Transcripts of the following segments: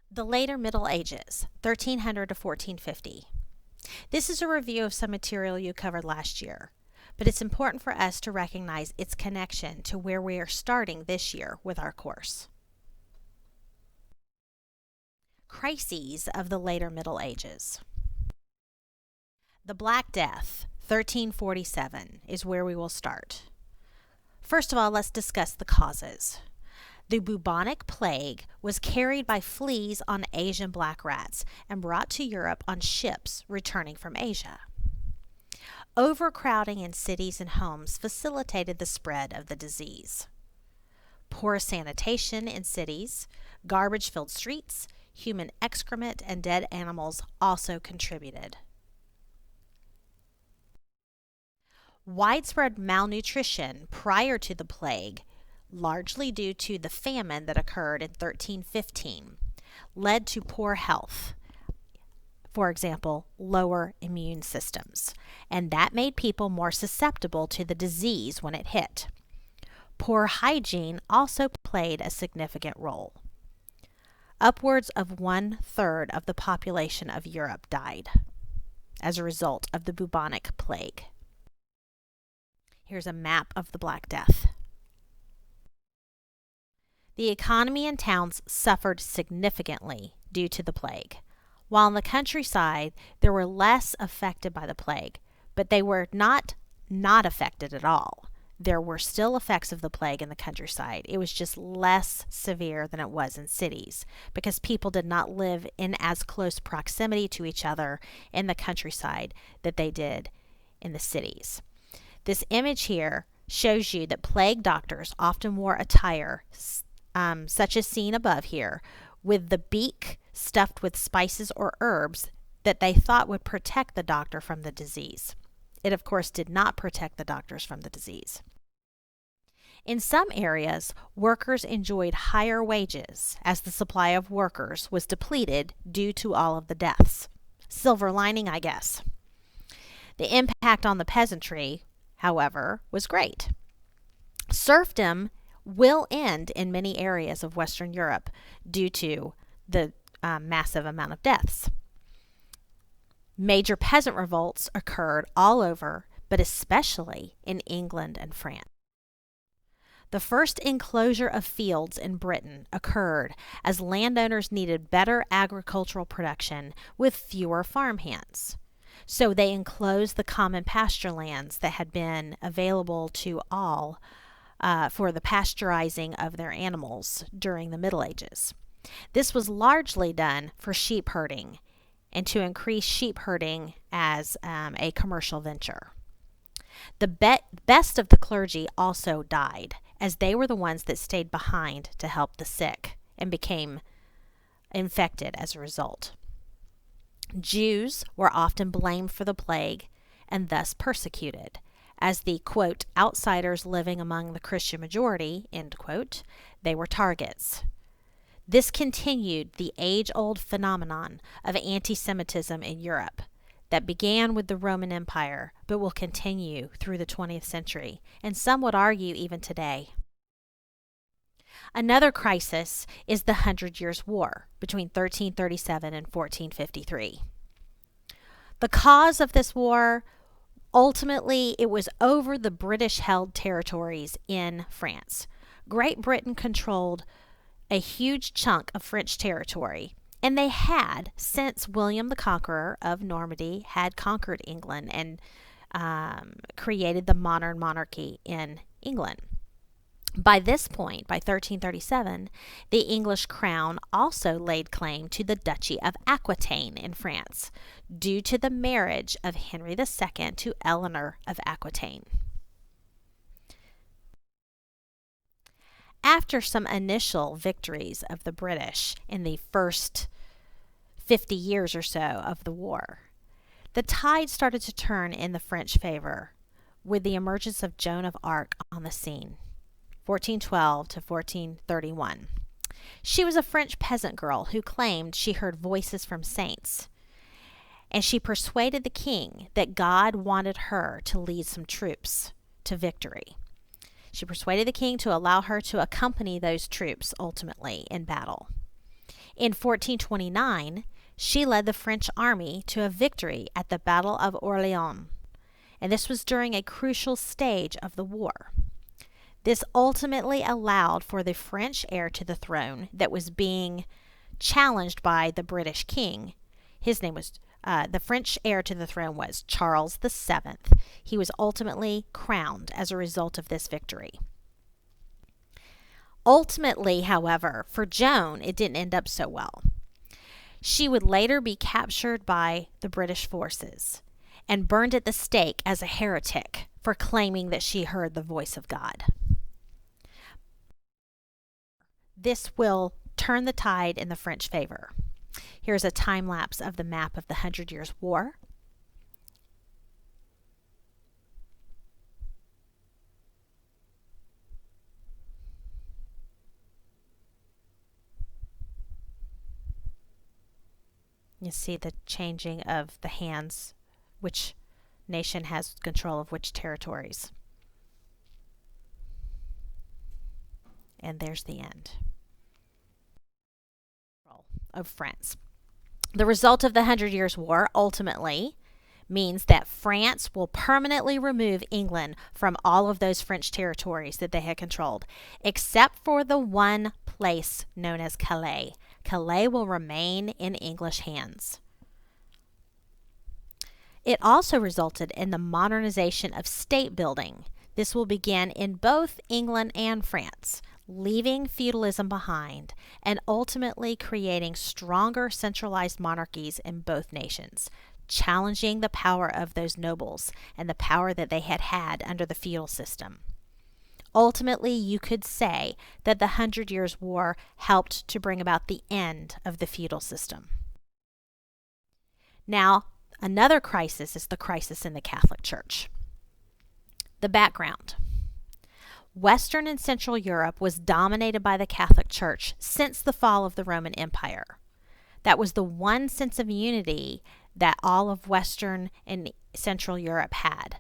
The later Middle Ages, 1300 to 1450. This is a review of some material you covered last year, but it's important for us to recognize its connection to where we are starting this year with our course. Crises of the later Middle Ages. The Black Death, 1347, is where we will start. First of all, let's discuss the causes. The bubonic plague was carried by fleas on Asian black rats and brought to Europe on ships returning from Asia. Overcrowding in cities and homes facilitated the spread of the disease. Poor sanitation in cities, garbage-filled streets, human excrement, and dead animals also contributed. Widespread malnutrition prior to the plague, largely due to the famine that occurred in 1315, led to poor health. For example, lower immune systems, and that made people more susceptible to the disease when it hit. Poor hygiene also played a significant role. Upwards of 1/3 of the population of Europe died as a result of the bubonic plague. Here's a map of the Black Death. The economy in towns suffered significantly due to the plague. While in the countryside, they were less affected by the plague, but they were not affected at all. There were still effects of the plague in the countryside. It was just less severe than it was in cities because people did not live in as close proximity to each other in the countryside that they did in the cities. This image here shows you that plague doctors often wore attire such as seen above here, with the beak stuffed with spices or herbs that they thought would protect the doctor from the disease. It, of course, did not protect the doctors from the disease. In some areas, workers enjoyed higher wages as the supply of workers was depleted due to all of the deaths. Silver lining, I guess. The impact on the peasantry, however, was great. Serfdom will end in many areas of Western Europe due to the massive amount of deaths. Major peasant revolts occurred all over, but especially in England and France. The first enclosure of fields in Britain occurred as landowners needed better agricultural production with fewer farmhands. So they enclosed the common pasture lands that had been available to all for the pasteurizing of their animals during the Middle Ages. This was largely done for sheep herding and to increase sheep herding as a commercial venture. The best of the clergy also died, as they were the ones that stayed behind to help the sick and became infected as a result. Jews were often blamed for the plague and thus persecuted, as the, quote, outsiders living among the Christian majority, end quote, they were targets. This continued the age-old phenomenon of anti-Semitism in Europe that began with the Roman Empire, but will continue through the 20th century, and some would argue even today. Another crisis is the Hundred Years' War between 1337 and 1453. The cause of this war, ultimately, it was over the British-held territories in France. Great Britain controlled a huge chunk of French territory, and they had, since William the Conqueror of Normandy had conquered England and created the modern monarchy in England. By this point, by 1337, the English crown also laid claim to the Duchy of Aquitaine in France, due to the marriage of Henry II to Eleanor of Aquitaine. After some initial victories of the British in the first 50 years or so of the war, the tide started to turn in the French favor with the emergence of Joan of Arc on the scene, 1412 to 1431. She was a French peasant girl who claimed she heard voices from saints, and she persuaded the king that God wanted her to lead some troops to victory. She persuaded the king to allow her to accompany those troops ultimately in battle. In 1429, she led the French army to a victory at the Battle of Orleans, and this was during a crucial stage of the war. This ultimately allowed for the French heir to the throne that was being challenged by the British king. His name was, the French heir to the throne was Charles VII. He was ultimately crowned as a result of this victory. Ultimately, however, for Joan, it didn't end up so well. She would later be captured by the British forces and burned at the stake as a heretic for claiming that she heard the voice of God. This will turn the tide in the French favor. Here's a time lapse of the map of the 100 Years' War. You see the changing of the hands, which nation has control of which territories. And there's the end of France. The result of the 100 Years' War ultimately means that France will permanently remove England from all of those French territories that they had controlled, except for the one place known as Calais. Calais will remain in English hands. It also resulted in the modernization of state building. This will begin in both England and France, leaving feudalism behind and ultimately creating stronger centralized monarchies in both nations, challenging the power of those nobles and the power that they had had under the feudal system. Ultimately, you could say that the 100 Years' War helped to bring about the end of the feudal system. Now, another crisis is the crisis in the Catholic Church. The background. Western and Central Europe was dominated by the Catholic Church since the fall of the Roman Empire. That was the one sense of unity that all of Western and Central Europe had.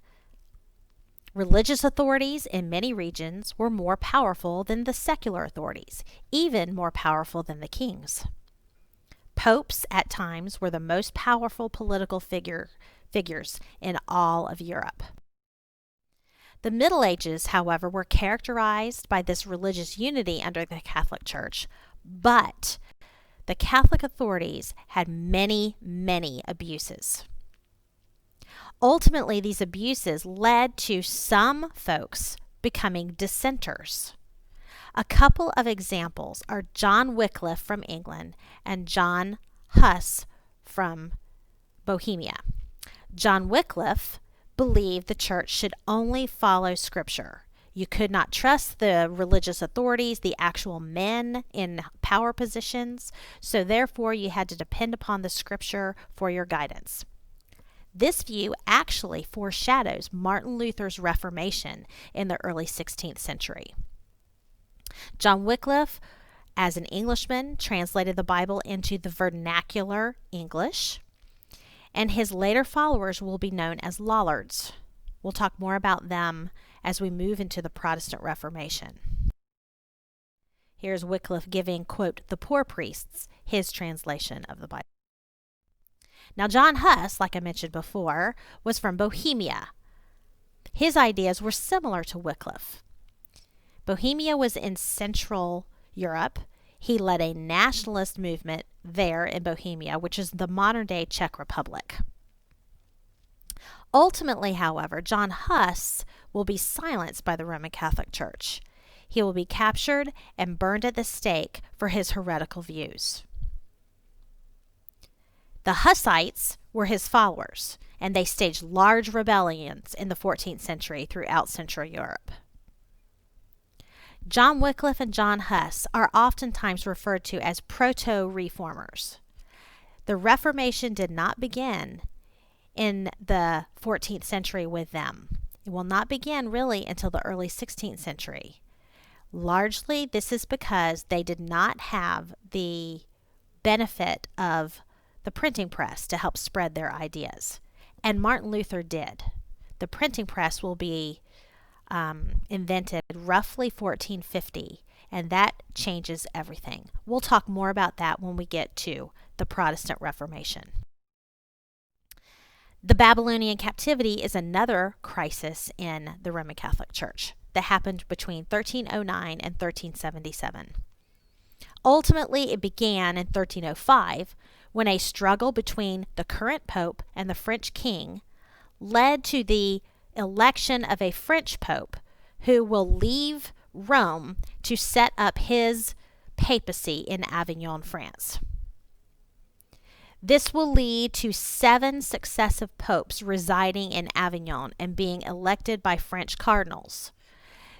Religious authorities in many regions were more powerful than the secular authorities, even more powerful than the kings. Popes at times were the most powerful political figures in all of Europe. The Middle Ages, however, were characterized by this religious unity under the Catholic Church, but the Catholic authorities had many, many abuses. Ultimately, these abuses led to some folks becoming dissenters. A couple of examples are John Wyclif from England and John Huss from Bohemia. John Wyclif believed the church should only follow Scripture. You could not trust the religious authorities, the actual men in power positions, so therefore you had to depend upon the Scripture for your guidance. This view actually foreshadows Martin Luther's Reformation in the early 16th century. John Wyclif, as an Englishman, translated the Bible into the vernacular English, and his later followers will be known as Lollards. We'll talk more about them as we move into the Protestant Reformation. Here's Wyclif giving, quote, the poor priests, his translation of the Bible. Now, John Huss, like I mentioned before, was from Bohemia. His ideas were similar to Wyclif. Bohemia was in Central Europe. He led a nationalist movement there in Bohemia, which is the modern-day Czech Republic. Ultimately, however, John Huss will be silenced by the Roman Catholic Church. He will be captured and burned at the stake for his heretical views. The Hussites were his followers, and they staged large rebellions in the 14th century throughout Central Europe. John Wyclif and John Huss are oftentimes referred to as proto-reformers. The Reformation did not begin in the 14th century with them. It will not begin really until the early 16th century. Largely, this is because they did not have the benefit of the printing press to help spread their ideas. And Martin Luther did. The printing press will be invented roughly 1450, and that changes everything. We'll talk more about that when we get to the Protestant Reformation. The Babylonian captivity is another crisis in the Roman Catholic Church that happened between 1309 and 1377. Ultimately, it began in 1305 when a struggle between the current pope and the French king led to the election of a French pope who will leave Rome to set up his papacy in Avignon, France. This will lead to 7 successive popes residing in Avignon and being elected by French cardinals.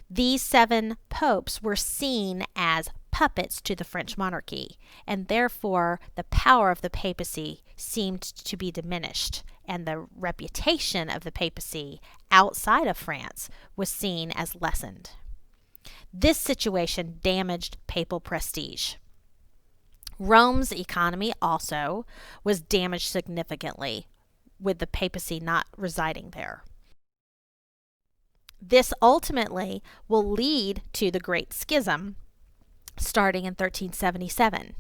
These 7 popes were seen as puppets to the French monarchy, and therefore the power of the papacy seemed to be diminished, and the reputation of the papacy outside of France was seen as lessened. This situation damaged papal prestige. Rome's economy also was damaged significantly with the papacy not residing there. This ultimately will lead to the Great Schism starting in 1377.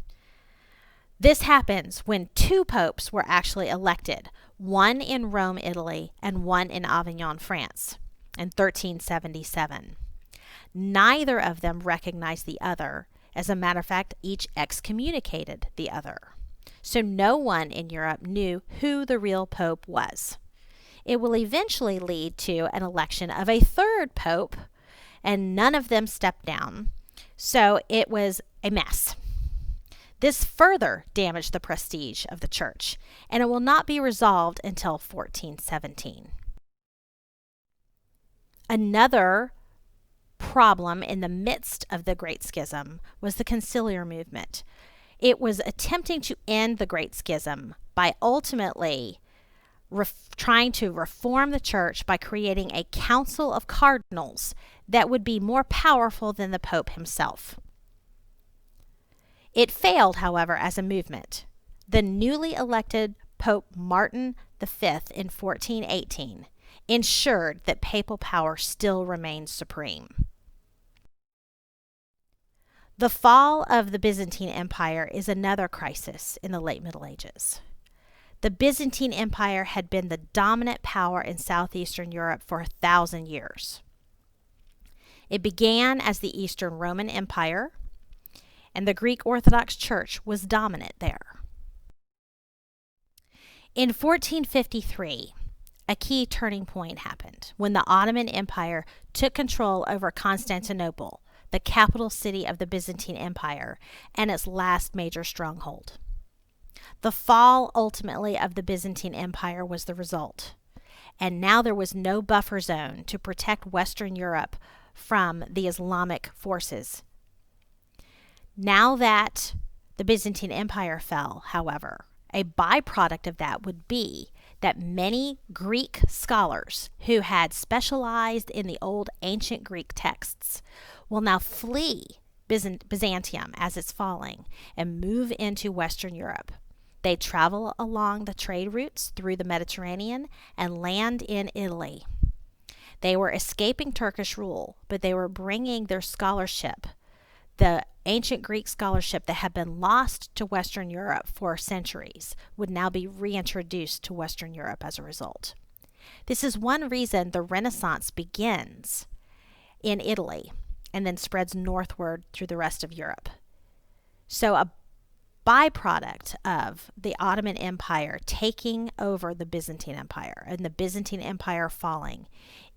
This happens when 2 popes were actually elected, one in Rome, Italy, and one in Avignon, France, in 1377. Neither of them recognized the other. As a matter of fact, each excommunicated the other. So no one in Europe knew who the real pope was. It will eventually lead to an election of a 3rd pope, and none of them stepped down. So it was a mess. This further damaged the prestige of the church, and it will not be resolved until 1417. Another problem in the midst of the Great Schism was the Conciliar movement. It was attempting to end the Great Schism by ultimately trying to reform the church by creating a council of cardinals that would be more powerful than the Pope himself. It failed, however, as a movement. The newly elected Pope Martin V in 1418 ensured that papal power still remained supreme. The fall of the Byzantine Empire is another crisis in the late Middle Ages. The Byzantine Empire had been the dominant power in southeastern Europe for 1,000 years. It began as the Eastern Roman Empire, and the Greek Orthodox Church was dominant there. In 1453, a key turning point happened when the Ottoman Empire took control over Constantinople, the capital city of the Byzantine Empire, and its last major stronghold. The fall, ultimately, of the Byzantine Empire was the result, and now there was no buffer zone to protect Western Europe from the Islamic forces. Now that the Byzantine Empire fell, however, a byproduct of that would be that many Greek scholars who had specialized in the old ancient Greek texts will now flee Byzantium as it's falling and move into Western Europe. They travel along the trade routes through the Mediterranean and land in Italy. They were escaping Turkish rule, but they were bringing their scholarship, the ancient Greek scholarship that had been lost to Western Europe for centuries, would now be reintroduced to Western Europe as a result. This is one reason the Renaissance begins in Italy and then spreads northward through the rest of Europe. So a byproduct of the Ottoman Empire taking over the Byzantine Empire and the Byzantine Empire falling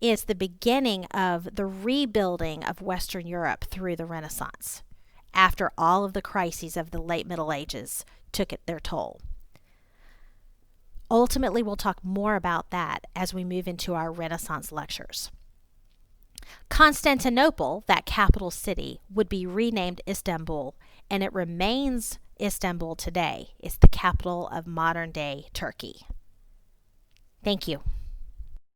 is the beginning of the rebuilding of Western Europe through the Renaissance, after all of the crises of the late Middle Ages took their toll. Ultimately, we'll talk more about that as we move into our Renaissance lectures. Constantinople, that capital city, would be renamed Istanbul, and it remains Istanbul today. It's the capital of modern-day Turkey. Thank you.